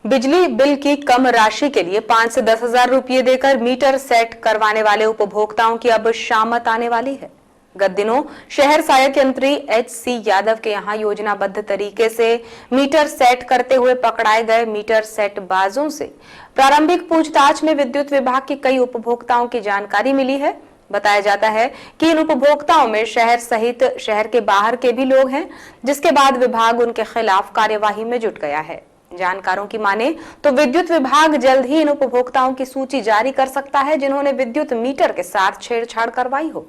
बिजली बिल की कम राशि के लिए 5 से 10 हजार रुपये देकर मीटर सेट करवाने वाले उपभोक्ताओं की अब शामत आने वाली है। गत दिनों शहर सहायक यंत्री HC यादव के यहां योजनाबद्ध तरीके से मीटर सेट करते हुए पकड़ाए गए मीटर सेट बाजों से प्रारंभिक पूछताछ में विद्युत विभाग के कई उपभोक्ताओं की जानकारी मिली है। बताया जाता है कि इन उपभोक्ताओं में शहर सहित शहर के बाहर के भी लोग हैं, जिसके बाद विभाग उनके खिलाफ कार्यवाही में जुट गया है। जानकारों की माने तो विद्युत विभाग जल्द ही इन उपभोक्ताओं की सूची जारी कर सकता है जिन्होंने विद्युत मीटर के साथ छेड़छाड़ करवाई हो।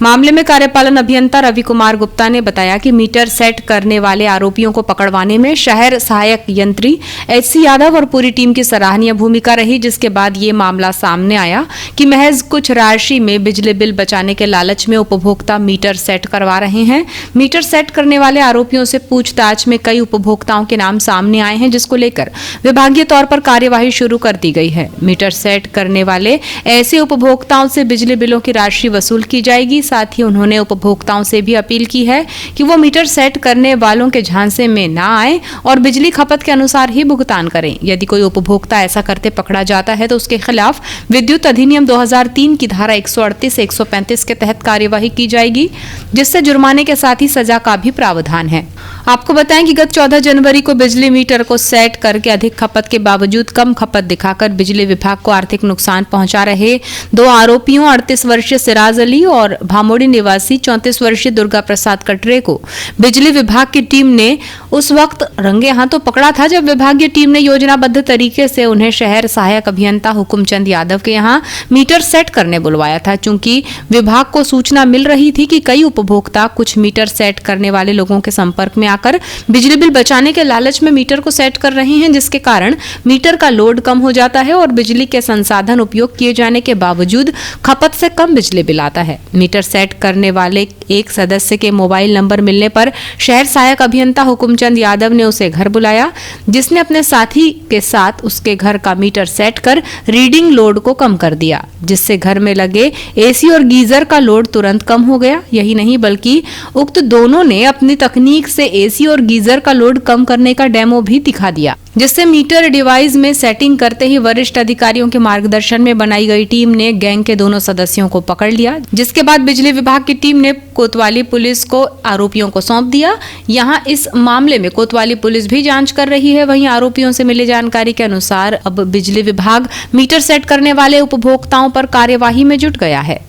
मामले में कार्यपालन अभियंता रवि कुमार गुप्ता ने बताया कि मीटर सेट करने वाले आरोपियों को पकड़वाने में शहर सहायक यंत्री HC यादव और पूरी टीम की सराहनीय भूमिका रही, जिसके बाद ये मामला सामने आया कि महज कुछ राशि में बिजली बिल बचाने के लालच में उपभोक्ता मीटर सेट करवा रहे हैं। मीटर सेट करने वाले आरोपियों से पूछताछ में कई उपभोक्ताओं के नाम सामने आए हैं, जिसको लेकर विभागीय तौर पर कार्यवाही शुरू कर दी गई है। मीटर सेट करने वाले ऐसे उपभोक्ताओं से बिजली बिलों की राशि वसूल की जाएगी। साथ ही उन्होंने उपभोक्ताओं से भी अपील की है कि वो मीटर सेट करने वालों के झांसे में ना आए और बिजली खपत के अनुसार ही भुगतान करें। यदि कोई उपभोक्ता ऐसा करते पकड़ा जाता है तो उसके खिलाफ विद्युत अधिनियम 2003 की धारा 138 से 135 के तहत कार्यवाही की जाएगी, जिससे जुर्माने के साथ ही सजा का भी प्रावधान है। आपको बताएं कि गत 14 जनवरी को बिजली मीटर को सेट करके अधिक खपत के बावजूद कम खपत दिखाकर बिजली विभाग को आर्थिक नुकसान पहुंचा रहे दो आरोपियों 38 वर्षीय सिराज अली और भामोड़ी निवासी 34 वर्षीय दुर्गा प्रसाद कटरे को बिजली विभाग की टीम ने उस वक्त रंगे हाथों पकड़ा था, जब विभागीय टीम ने योजनाबद्ध तरीके से उन्हें शहर सहायक अभियंता हुकुमचंद यादव के यहां मीटर सेट करने बुलवाया था। चूंकि विभाग को सूचना मिल रही थी कि कई उपभोक्ता कुछ मीटर सेट करने वाले लोगों के संपर्क में आकर बिजली बिल बचाने के लालच में मीटर को सेट कर रहे हैं, जिसके कारण मीटर का लोड कम हो जाता है और बिजली के संसाधन उपयोग किए जाने के बावजूद खपत से कम बिजली बिल आता है। मीटर सेट करने वाले एक सदस्य के मोबाइल नंबर मिलने पर शहर सहायक अभियंता हुकुमचंद यादव ने उसे घर बुलाया, जिसने अपने साथी के साथ उसके घर का मीटर सेट कर रीडिंग लोड को कम कर दिया, जिससे घर में लगे AC और गीजर का लोड तुरंत कम हो गया। यही नहीं बल्कि उक्त दोनों ने अपनी तकनीक से AC और गीजर का लोड कम करने का डेमो भी दिखा दिया, जिससे मीटर डिवाइस में सेटिंग करते ही वरिष्ठ अधिकारियों के मार्गदर्शन में बनाई गई टीम ने गैंग के दोनों सदस्यों को पकड़ लिया, जिसके बाद बिजली विभाग की टीम ने कोतवाली पुलिस को आरोपियों को सौंप दिया। यहां इस मामले में कोतवाली पुलिस भी जांच कर रही है। वहीं आरोपियों से मिली जानकारी के अनुसार अब बिजली विभाग मीटर सेट करने वाले उपभोक्ताओं पर कार्यवाही में जुट गया है।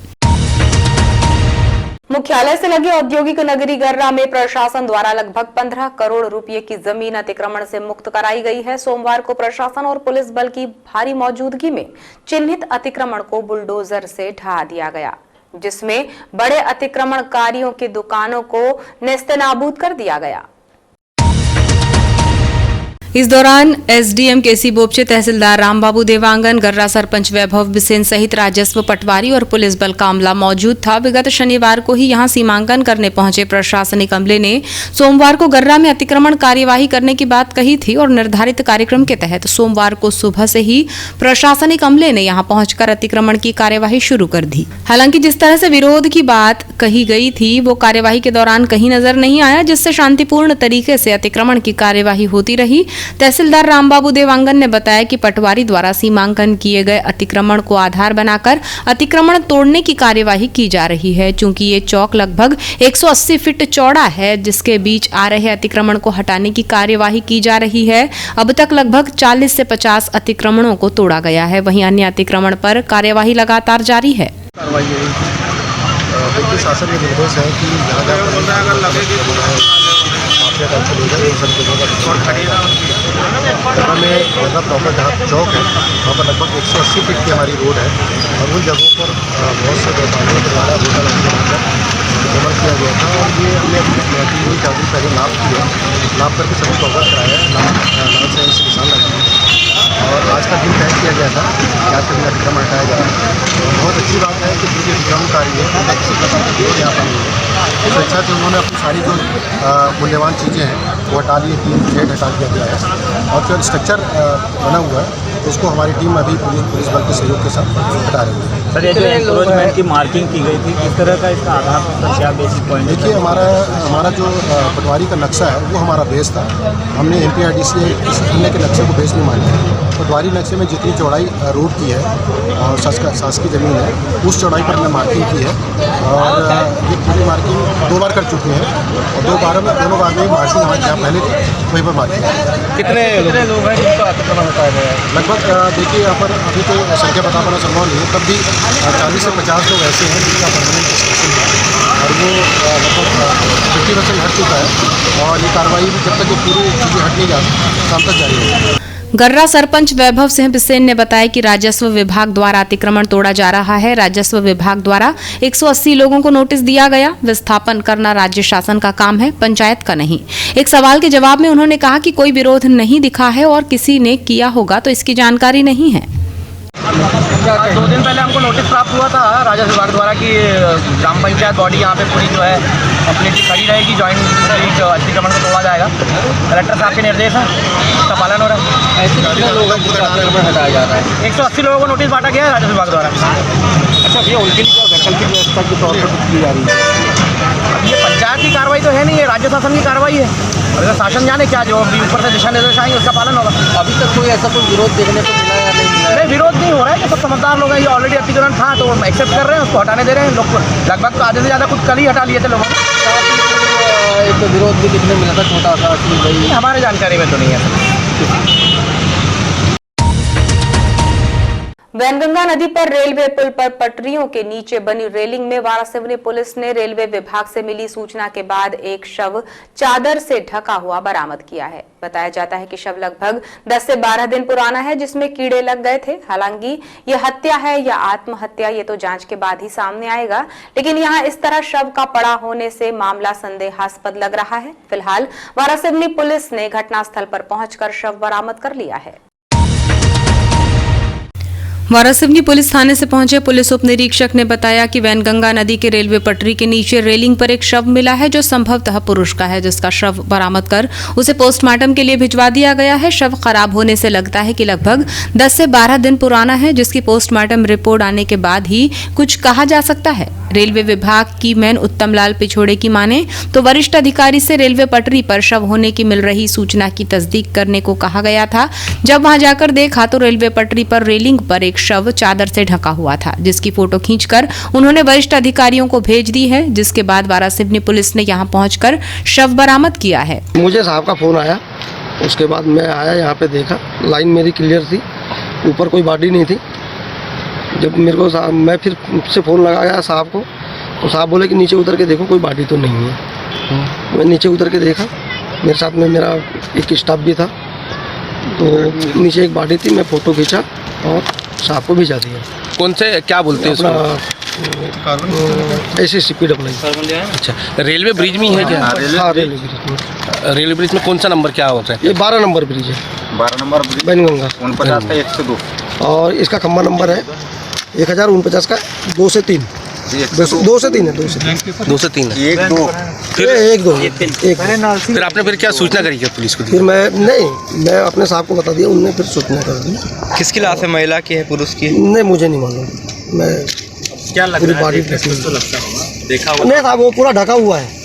मुख्यालय से लगे औद्योगिक नगरी गर्रा में प्रशासन द्वारा लगभग 15 करोड़ रुपए की जमीन अतिक्रमण से मुक्त कराई गई है। सोमवार को प्रशासन और पुलिस बल की भारी मौजूदगी में चिन्हित अतिक्रमण को बुलडोजर से ढहा दिया गया, जिसमें बड़े अतिक्रमणकारियों की दुकानों को नेस्तनाबूद कर दिया गया। इस दौरान SDM KC बोपचे, तहसीलदार रामबाबू देवांगन, गर्रा सरपंच वैभव बिसेन सहित राजस्व पटवारी और पुलिस बल का अमला मौजूद था। विगत शनिवार को ही यहां सीमांकन करने पहुंचे प्रशासनिक अमले ने सोमवार को गर्रा में अतिक्रमण कार्यवाही करने की बात कही थी और निर्धारित कार्यक्रम के तहत सोमवार को सुबह से ही प्रशासनिक अमले ने यहां पहुंचकर अतिक्रमण की कार्यवाही शुरू कर दी। हालांकि जिस तरह से विरोध की बात कही गई थी वो कार्यवाही के दौरान कहीं नजर नहीं आया, जिससे शांतिपूर्ण तरीके से अतिक्रमण की कार्यवाही होती रही। तहसीलदार रामबाबू देवांगन ने बताया कि पटवारी द्वारा सीमांकन किए गए अतिक्रमण को आधार बनाकर अतिक्रमण तोड़ने की कार्यवाही की जा रही है। चूंकि ये चौक लगभग 180 फीट चौड़ा है, जिसके बीच आ रहे अतिक्रमण को हटाने की कार्यवाही की जा रही है। अब तक लगभग 40 से 50 अतिक्रमणों को तोड़ा गया है। वहीं अन्य अतिक्रमण पर कार्यवाही लगातार जारी है। शासन के निर्देश है कि में प्रॉपर जहाँ चौक है वहाँ पर लगभग 180 फीट की हमारी रोड है और उन जगहों पर बहुत से व्यापारियों के द्वारा होटल अतिक्रमण किया गया था और ये हमने अपनी 3 दिन पहले नाप किया, नाप करके सभी को अवगत कराया, नाम से निशान लगाया और आज का दिन तय किया गया था कि आज का दिन अतिक्रमण हटाया जा रहा है। और बहुत अच्छी बात है कि जो अतिक्रमणकारी है उनका किसी प्रकार का विरोध यहाँ पर नहीं है। इस अच्छा से उन्होंने अपनी सारी जो मूल्यवान चीज़ें हैं वो हटा ली, टीम गेट हटा दिया गया है और जो स्ट्रक्चर बना हुआ है उसको हमारी टीम अभी पुलिस बल के सहयोग के साथ हटा रही है। सर, ये जो एनक्रोचमेंट की मार्किंग की गई थी, किस तरह का इसका आधार क्या बेसिक पॉइंट? देखिए, हमारा जो पटवारी का नक्शा है वो हमारा बेस था। हमने NPRDC इस अन्य के नक्शे को बेस नहीं माना है। पटवारी नक्शे में जितनी चौड़ाई रोड की है और शासकीय ज़मीन है उस चौड़ाई पर हमने मार्किंग की है और ये पूरी मार्किंग 2 बार कर चुके हैं और दोनों बार में मार्किंग हमारे जहाँ पहले थी वहीं पर मार्किंग है। कितने लोग हैं जिनको अतिक्रमण हटाया गया है? लगभग देखिए यहाँ पर अभी तो संख्या बता पाना संभव नहीं है, तब भी 40 से 50 लोग ऐसे हैं जिनका परमानेंट डिस्कशन है और वो लगभग 50% हट चुका है और ये कार्रवाई भी जब तक ये पूरी चीज़ें हट नहीं जाती शाम तक जारी रहेगी। गर्रा सरपंच वैभव सिंह बिसेन ने बताया कि राजस्व विभाग द्वारा अतिक्रमण तोड़ा जा रहा है। राजस्व विभाग द्वारा 180 लोगों को नोटिस दिया गया। विस्थापन करना राज्य शासन का काम है, पंचायत का नहीं। एक सवाल के जवाब में उन्होंने कहा कि कोई विरोध नहीं दिखा है और किसी ने किया होगा तो इसकी जानकारी नहीं है। 2 दिन पहले हमको नोटिस प्राप्त हुआ था राजस्व विभाग द्वारा कि ग्राम पंचायत बॉडी यहाँ पे पूरी जो है कंप्लीटली खड़ी रहेगी, जॉइंट अतिक्रमण को तोड़ा जाएगा। कलेक्टर साहब के निर्देश हैं, उसका पालन हो रहा है। ऐसे कितने लोगों को अतिक्रमण हटाया जा रहा है? 180 लोगों को नोटिस बांटा गया है राजस्व विभाग द्वारा। अच्छा भैया, उनके लिए क्या वैकल्पिक व्यवस्था के तौर पर की जा रही है? ये पंचायत की कार्रवाई तो है नहीं, ये राज्य शासन की कार्रवाई है। अगर शासन जाने क्या जो अभी ऊपर से दिशा निर्देश आएंगे उसका पालन होगा। अभी तक कोई ऐसा कोई विरोध देखने को मिला या नहीं मिला? नहीं, विरोध नहीं हो रहा है कि सब समझदार लोग हैं। ये ऑलरेडी अतिक्रमण था तो एक्सेप्ट कर रहे हैं, उसको हटाने दे रहे हैं। लोग लगभग आधे से ज़्यादा कुछ कल ही हटा लिए थे लोगों ने। एक विरोध भी दिखने मिला था छोटा सा कि भाई हमारे जानकारी में तो नहीं है। वैनगंगा नदी पर रेलवे पुल पर पटरियों के नीचे बनी रेलिंग में वारासिवनी पुलिस ने रेलवे विभाग से मिली सूचना के बाद एक शव चादर से ढका हुआ बरामद किया है। बताया जाता है कि शव लगभग 10 से 12 दिन पुराना है, जिसमें कीड़े लग गए थे। हालांकि ये हत्या है या आत्महत्या ये तो जांच के बाद ही सामने आएगा, लेकिन यहाँ इस तरह शव का पड़ा होने से मामला संदेहास्पद लग रहा है। फिलहाल वारासिवनी पुलिस ने घटनास्थल पर पहुंचकर शव बरामद कर लिया है। वारासिवनी पुलिस थाने से पहुंचे पुलिस उप निरीक्षक ने बताया कि वैनगंगा नदी के रेलवे पटरी के नीचे रेलिंग पर एक शव मिला है जो संभवतः पुरुष का है, जिसका शव बरामद कर उसे पोस्टमार्टम के लिए भिजवा दिया गया है। शव खराब होने से लगता है कि लगभग 10 से 12 दिन पुराना है, जिसकी पोस्टमार्टम रिपोर्ट आने के बाद ही कुछ कहा जा सकता है। रेलवे विभाग की मैन उत्तम लाल पिछोड़े की माने तो वरिष्ठ अधिकारी से रेलवे पटरी पर शव होने की मिल रही सूचना की तस्दीक करने को कहा गया था। जब वहां जाकर देखा तो रेलवे पटरी पर रेलिंग पर एक शव चादर से ढका हुआ था, जिसकी फोटो खींचकर उन्होंने वरिष्ठ अधिकारियों को भेज दी है, जिसके बाद वारासिवनी पुलिस ने यहां पहुंचकर शव बरामद किया है। मुझे साहब का फोन आया, उसके बाद मैं आया यहाँ पे देखा, लाइन मेरी क्लियर थी, ऊपर कोई बॉडी नहीं थी। जब मेरे को मैं फिर से फ़ोन लगाया साहब को, तो साहब बोले कि नीचे उतर के देखो कोई बॉडी तो नहीं है। मैं नीचे उतर के देखा, मेरे साथ में मेरा एक स्टाफ भी था, तो नीचे एक बॉडी थी। मैं फ़ोटो खींचा और साहब को भिजा दिया। कौन से क्या बोलते हैं उसको? SCP-AA। अच्छा, रेलवे ब्रिज में है क्या? हाँ, रेलवे ब्रिज में। रेलवे ब्रिज में कौन सा नंबर क्या होता है? ये 12 नंबर ब्रिज है, 12 नंबर ब्रिज वैनगंगा। 49 का 102 और इसका खंबा नंबर है 1049 का 2 से 3 2 से 3 है। 2 से 3 है। 1 2 फिर 1 2 फिर आपने फिर क्या सूचना करी क्या पुलिस को? फिर मैं अपने साहब को बता दिया, उनने फिर सूचना कर दी। किसकी लाश है, महिला की है पुरुष की? नहीं, मुझे नहीं मालूम। मैं क्या लग पूरी रहा बॉडी है? देखा नहीं साहब, वो पूरा ढका हुआ है।